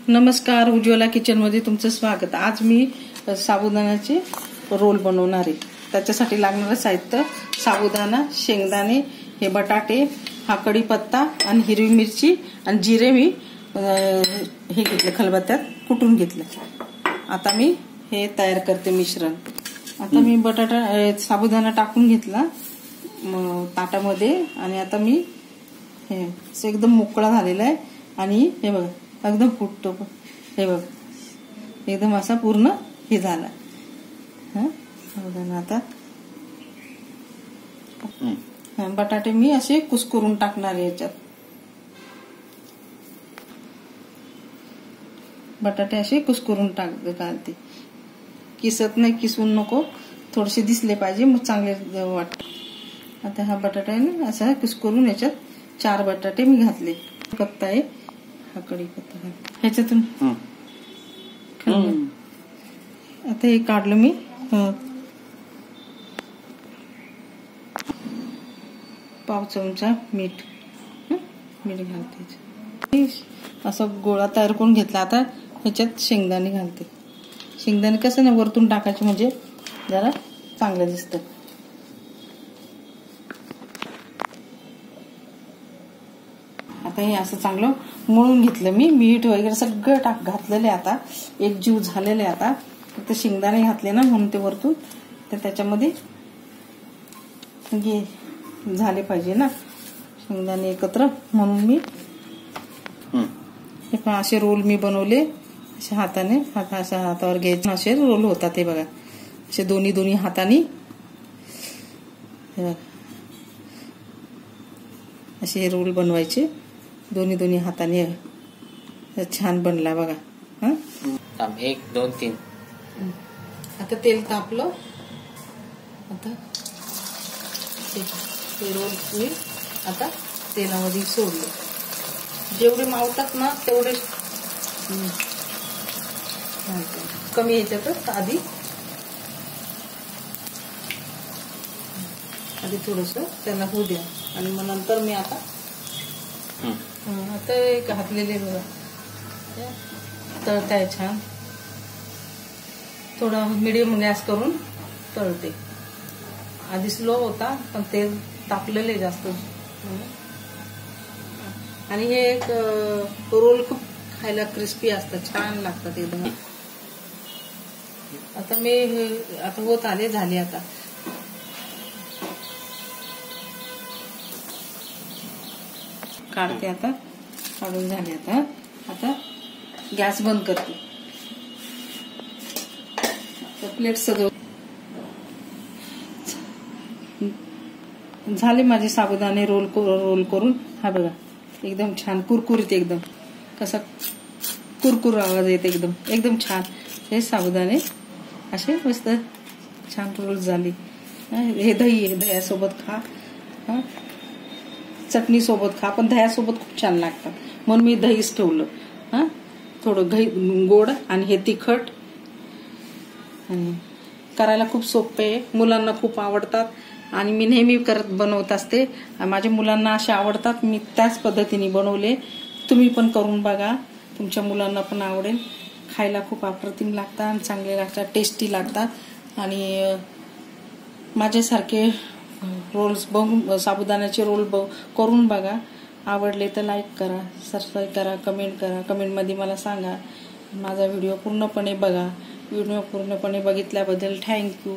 नमस्कार, उज्ज्वला किचन मध्ये तुमचं स्वागत। आज मी साबुदाण्याचे रोल बनवणार आहे। त्याच्यासाठी लागणारे साहित्य साबुदाणा, शेंगदाणे, हे बटाटे, हा कढीपत्ता आणि हिरवी मिरची आणि जिरे मी हे घेतले खलबत्त्यात कुटून घेतले। आता मी हे तयार करते मिश्रण। आता मी बटाटा साबुदाणा टाकून घेतला ताटामध्ये आणि आता मी हे एकदम मोकळा झालेला आहे आणि हे बघा एकदम फुटतो, हे बघ एकदम असा पूर्ण हे झाला। आता बटाटे मी असे कुस्करून टाकणार आहे याच्यात। बटाटे असे कुस्करून घालते, किसत नाही, किसून नको, थोडेसे दिसले पाहिजे मग चांगले वाटत। आता हा बटाटा आहे ना असा कुस्करून याच्यात 4 बटाटे मी घातले। पत्ता आहे, हा कढीपत्ता ह्याच्यातून आता हे काढलं मी। पाव चमचा मीठ घालते। असं गोळा तयार करून घेतला। आता ह्याच्यात शेंगदाणे घालते। शेंगदाणे कसं ना वरतून टाकायचे म्हणजे जरा चांगलं दिसतं। आता हे असं चांगलं मळून घेतलं मी, मीठ वगैरे सगळं घातलेलं आहे। आता एक जीव झालेलं आहे। आता फक्त शेंगदाणे घातले ना म्हणून ते वरतून तर त्याच्यामध्ये झाले पाहिजे ना शेंगदाणे एकत्र, म्हणून मी हे पण असे रोल मी बनवले। असे हाताने अशा हातावर घ्यायचे, असे रोल होतात हे बघा, असे दोन्ही हाताने असे रोल बनवायचे दोन्ही हाताने। छान बनला बघा। 1 2 3 आता तेल तापलं। आता हे रोल मी आता तेलामध्ये सोडले। जेवढे मावतात ना तेवढे कमी याच्यातच आधी थोडस त्याला होऊ द्या आणि मग नंतर मी आता एक घातलेले बघा तळताय छान। थोडा मीडियम गॅस करून तळते। आधी स्लो होता पण तेल तापलेले जास्त। आणि हे एक रोल खूप खायला क्रिस्पी असतात, छान लागतात एकदम। आता मी आता होत आले, झाले आता। काढते आता, काढून झाले आता। आता गॅस बंद करते, प्लेट सजव। झाले माझे साबुदाणे रोल करून। हा बघा एकदम छान कुरकुरीत, एकदम कसा कुरकुर आवाज येते, एकदम छान। हे साबुदाणे असे मस्त छान रोल झाले। हे दही आहे, दह्यासोबत खा, चटणी सोबत खा, पण दह्यासोबत खूप छान लागतात म्हणून मी दहीच ठेवलं। थोडं गोड आणि हे तिखट करायला खूप सोपे आहे, मुलांना खूप आवडतात आणि मी नेहमी बनवत असते। माझ्या मुलांना असे आवडतात, मी त्याच पद्धतीने बनवले। तुम्ही पण करून बघा, तुमच्या मुलांना पण आवडेल। खायला खूप अप्रतिम लागतात आणि चांगले लागतात, टेस्टी लागतात। आणि माझ्यासारखे रोल्स बघून साबुदाण्याचे रोल करून बघा। आवडले तर लाईक करा, सबस्क्राईब करा, कमेंट करा। कमेंटमध्ये मला सांगा। माझा व्हिडिओ पूर्णपणे बघा। व्हिडिओ पूर्णपणे बघितल्याबद्दल थँक्यू।